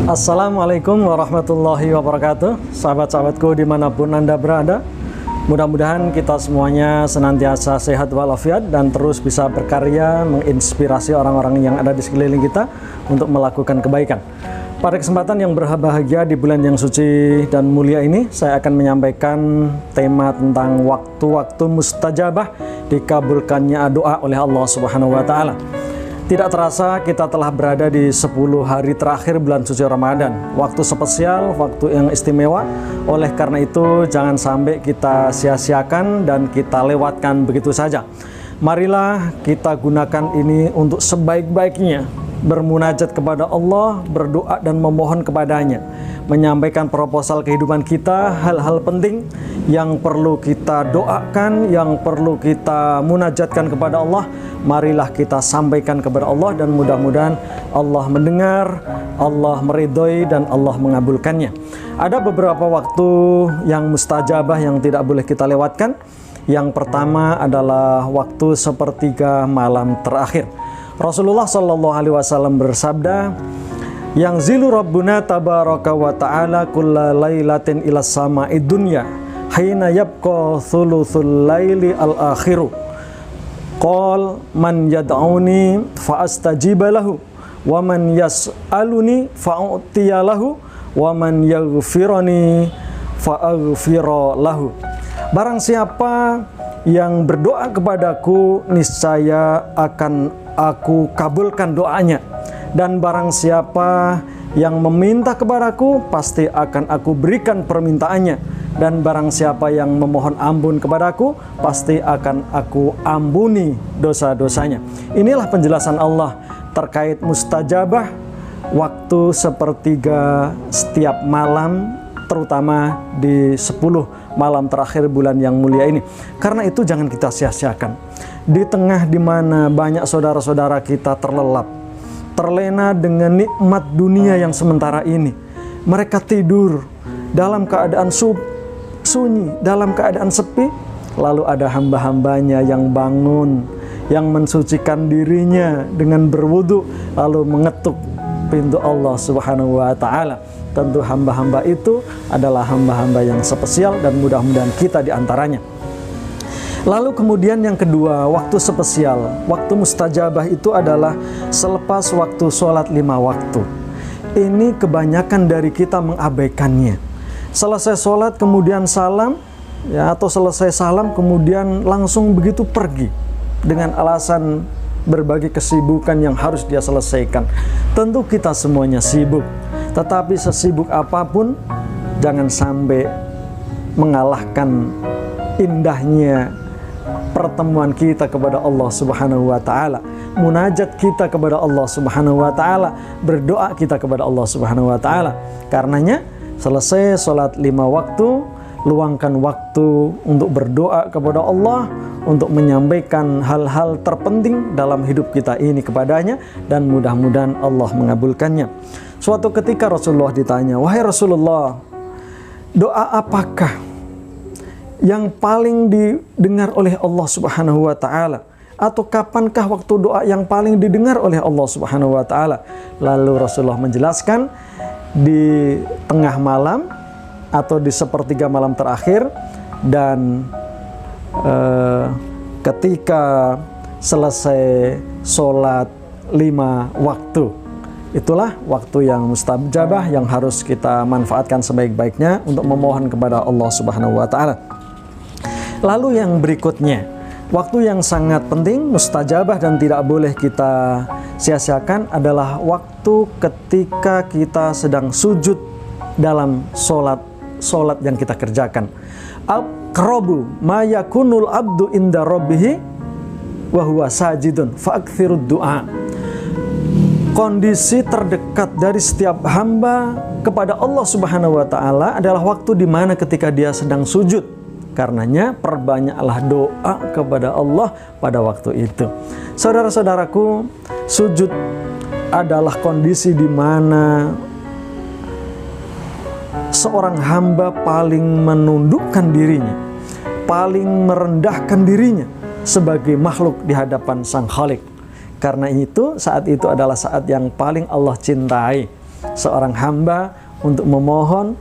Assalamualaikum warahmatullahi wabarakatuh. Sahabat-sahabatku dimanapun Anda berada, mudah-mudahan kita semuanya senantiasa sehat walafiat dan terus bisa berkarya menginspirasi orang-orang yang ada di sekeliling kita untuk melakukan kebaikan. Pada kesempatan yang berbahagia di bulan yang suci dan mulia ini, saya akan menyampaikan tema tentang waktu-waktu mustajabah dikabulkannya doa oleh Allah Subhanahu wa Ta'ala. Tidak terasa kita telah berada di 10 hari terakhir bulan suci Ramadan. Waktu spesial, waktu yang istimewa. Oleh karena itu, jangan sampai kita sia-siakan dan kita lewatkan begitu saja. Marilah kita gunakan ini untuk sebaik-baiknya, bermunajat kepada Allah, berdoa dan memohon kepadanya, menyampaikan proposal kehidupan kita, hal-hal penting yang perlu kita doakan, yang perlu kita munajatkan kepada Allah. Marilah kita sampaikan kepada Allah dan mudah-mudahan Allah mendengar, Allah meridhoi dan Allah mengabulkannya. Ada beberapa waktu yang mustajabah yang tidak boleh kita lewatkan. Yang pertama adalah waktu sepertiga malam terakhir. Rasulullah Shallallahu Alaihi Wasallam bersabda, "Yang zilu Rabbuna tabaraka wa ta'ala kulla lailatin ila sama'id dunya hina yabqa thuluthul laili al-akhiru. Qal man yad'uni fa'astajiba lahu wa man yas'aluni fa'utiya lahu wa man yaghfirani fa'aghfira lahu." Barang siapa yang berdoa kepadaku, niscaya akan aku kabulkan doanya. Dan barang siapa yang meminta kepadaku, pasti akan aku berikan permintaannya. Dan barang siapa yang memohon ampun kepadaku, pasti akan aku ampuni dosa-dosanya. Inilah penjelasan Allah terkait mustajabah waktu sepertiga setiap malam, terutama di 10 malam terakhir bulan yang mulia ini. Karena itu jangan kita sia-siakan. Di tengah dimana banyak saudara-saudara kita terlena dengan nikmat dunia yang sementara ini. Mereka tidur dalam keadaan sunyi, dalam keadaan sepi. Lalu ada hamba-hambanya yang bangun, yang mensucikan dirinya dengan berwudu, lalu mengetuk pintu Allah Subhanahu wa Ta'ala. Tentu hamba-hamba itu adalah hamba-hamba yang spesial dan mudah-mudahan kita diantaranya. Lalu kemudian yang kedua, waktu spesial, waktu mustajabah itu adalah selepas waktu sholat 5 waktu. Ini kebanyakan dari kita mengabaikannya. Selesai sholat kemudian salam, ya, atau selesai salam kemudian langsung begitu pergi dengan alasan berbagai kesibukan yang harus dia selesaikan. Tentu kita semuanya sibuk, tetapi sesibuk apapun jangan sampai mengalahkan indahnya pertemuan kita kepada Allah Subhanahu wa Ta'ala, munajat kita kepada Allah Subhanahu wa Ta'ala, berdoa kita kepada Allah Subhanahu wa Ta'ala. Karenanya selesai sholat 5 waktu, luangkan waktu untuk berdoa kepada Allah, untuk menyampaikan hal-hal terpenting dalam hidup kita ini kepadanya, dan mudah-mudahan Allah mengabulkannya. Suatu ketika Rasulullah ditanya, "Wahai Rasulullah, doa apakah yang paling didengar oleh Allah Subhanahu wa Ta'ala? Atau kapankah waktu doa yang paling didengar oleh Allah Subhanahu wa Ta'ala?" Lalu Rasulullah menjelaskan, di tengah malam atau di sepertiga malam terakhir, dan ketika selesai sholat 5 waktu. Itulah waktu yang mustajabah yang harus kita manfaatkan sebaik-baiknya untuk memohon kepada Allah Subhanahu wa Ta'ala. Lalu yang berikutnya, waktu yang sangat penting, mustajabah dan tidak boleh kita sia-siakan adalah waktu ketika kita sedang sujud dalam sholat yang kita kerjakan. Aqrabu ma yakunul abdu inda rabbihi wa huwa sajidun fa'akthirud du'a. Kondisi terdekat dari setiap hamba kepada Allah Subhanahu wa Ta'ala adalah waktu di mana ketika dia sedang sujud. Karenanya perbanyaklah doa kepada Allah pada waktu itu. Saudara-saudaraku, sujud adalah kondisi di mana seorang hamba paling menundukkan dirinya, paling merendahkan dirinya sebagai makhluk di hadapan Sang Khalik. Karena itu saat itu adalah saat yang paling Allah cintai seorang hamba untuk memohon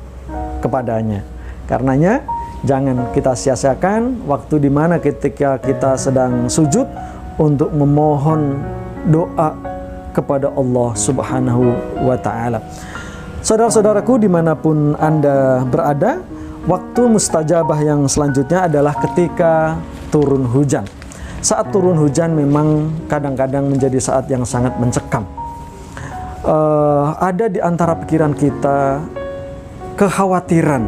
kepadanya. Karenanya jangan kita sia-siakan waktu di mana ketika kita sedang sujud untuk memohon doa kepada Allah Subhanahu wa ta'ala. Saudara-saudaraku dimanapun Anda berada, waktu mustajabah yang selanjutnya adalah ketika turun hujan. Saat turun hujan memang kadang-kadang menjadi saat yang sangat mencekam. Ada di antara pikiran kita kekhawatiran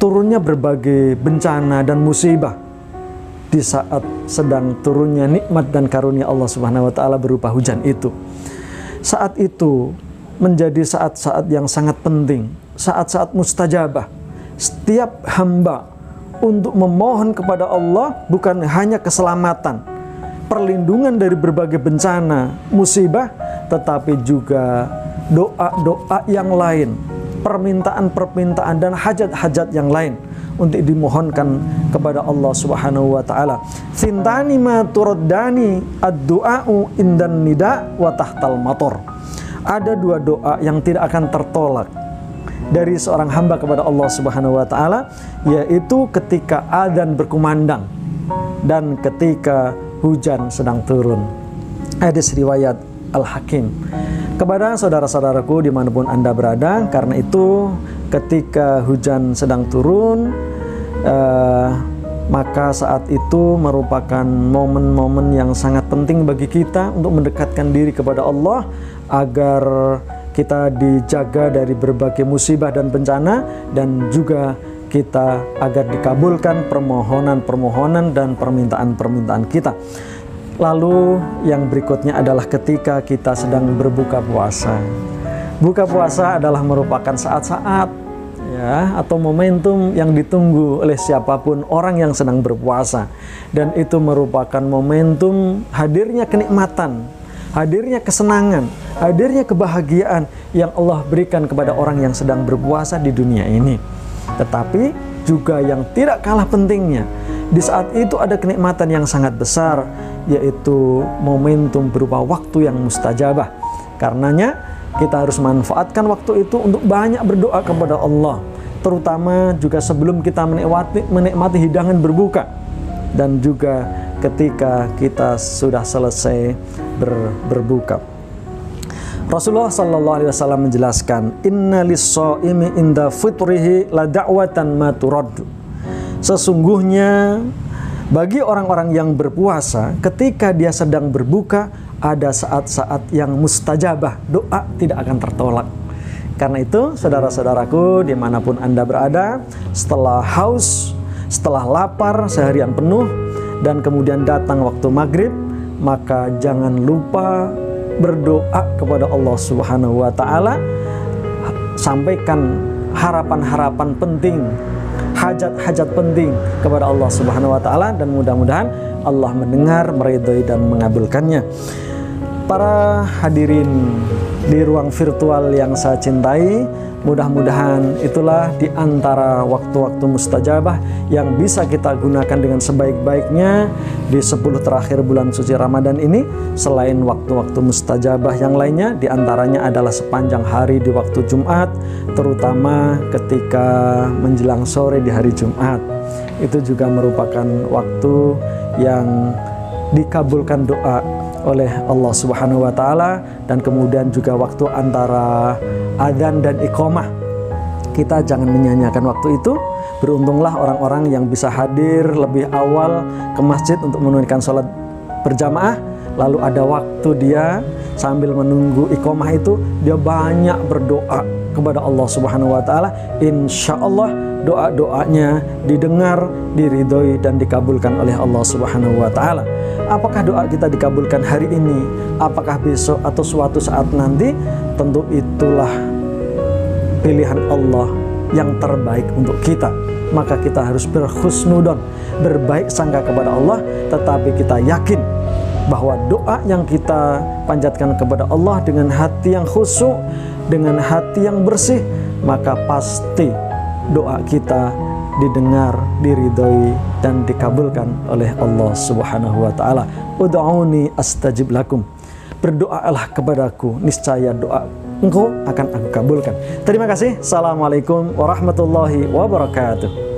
turunnya berbagai bencana dan musibah di saat sedang turunnya nikmat dan karunia Allah Subhanahu wa ta'ala berupa hujan itu. Saat itu menjadi saat-saat yang sangat penting, saat-saat mustajabah. Setiap hamba untuk memohon kepada Allah bukan hanya keselamatan, perlindungan dari berbagai bencana, musibah, tetapi juga doa-doa yang lain, permintaan-permintaan dan hajat-hajat yang lain untuk dimohonkan kepada Allah Subhanahu wa ta'ala. Thintani ma turaddani ad-du'a'u indan nida wa tahtal mator. Ada dua doa yang tidak akan tertolak dari seorang hamba kepada Allah Subhanahu wa ta'ala, yaitu ketika adzan berkumandang dan ketika hujan sedang turun. Hadis riwayat Al-Hakim. Kepada saudara-saudaraku dimanapun Anda berada, karena itu ketika hujan sedang turun, maka saat itu merupakan momen-momen yang sangat penting bagi kita untuk mendekatkan diri kepada Allah agar kita dijaga dari berbagai musibah dan bencana, dan juga kita agar dikabulkan permohonan-permohonan dan permintaan-permintaan kita. Lalu yang berikutnya adalah ketika kita sedang berbuka puasa. Buka puasa adalah merupakan saat-saat atau momentum yang ditunggu oleh siapapun orang yang sedang berpuasa, dan itu merupakan momentum hadirnya kenikmatan, hadirnya kesenangan, hadirnya kebahagiaan yang Allah berikan kepada orang yang sedang berpuasa di dunia ini. Tetapi juga yang tidak kalah pentingnya, di saat itu ada kenikmatan yang sangat besar, yaitu momentum berupa waktu yang mustajabah. Karenanya kita harus manfaatkan waktu itu untuk banyak berdoa kepada Allah, terutama juga sebelum kita menikmati hidangan berbuka, dan juga ketika kita sudah selesai berbuka. Rasulullah sallallahu alaihi wasallam menjelaskan, "Inna lis-shaimi inda fitrihi la da'watan ma turaddu." Sesungguhnya bagi orang-orang yang berpuasa, ketika dia sedang berbuka, ada saat-saat yang mustajabah, doa tidak akan tertolak. Karena itu, saudara-saudaraku dimanapun Anda berada, setelah haus, setelah lapar seharian penuh, dan kemudian datang waktu maghrib, maka jangan lupa berdoa kepada Allah Subhanahu wa ta'ala. Sampaikan harapan-harapan penting, hajat-hajat penting kepada Allah Subhanahu wa ta'ala, dan mudah-mudahan Allah mendengar, meridhoi dan mengabulkannya. Para hadirin di ruang virtual yang saya cintai, mudah-mudahan itulah di antara waktu-waktu mustajabah yang bisa kita gunakan dengan sebaik-baiknya di 10 terakhir bulan suci Ramadan ini. Selain waktu-waktu mustajabah yang lainnya, di antaranya adalah sepanjang hari di waktu Jumat, terutama ketika menjelang sore di hari Jumat. Itu juga merupakan waktu yang dikabulkan doa oleh Allah Subhanahu wa ta'ala, dan kemudian juga waktu antara adzan dan iqamah. Kita jangan menyanyiakan waktu itu. Beruntunglah orang-orang yang bisa hadir lebih awal ke masjid untuk menunaikan sholat berjamaah, lalu ada waktu dia sambil menunggu iqamah itu, dia banyak berdoa kepada Allah Subhanahu wa ta'ala. Insya Allah doa-doanya didengar, diridhoi dan dikabulkan oleh Allah Subhanahu wa ta'ala. Apakah doa kita dikabulkan hari ini, apakah besok atau suatu saat nanti, tentu itulah pilihan Allah yang terbaik untuk kita. Maka kita harus berhusnudon, berbaik sangka kepada Allah, tetapi kita yakin bahwa doa yang kita panjatkan kepada Allah dengan hati yang khusyuk, dengan hati yang bersih, maka pasti doa kita didengar, diridhoi, dan dikabulkan oleh Allah Subhanahu wa taala. Ud'uni astajib lakum. Berdoalah kepadaku, niscaya doa engkau akan aku kabulkan. Terima kasih. Assalamualaikum warahmatullahi wabarakatuh.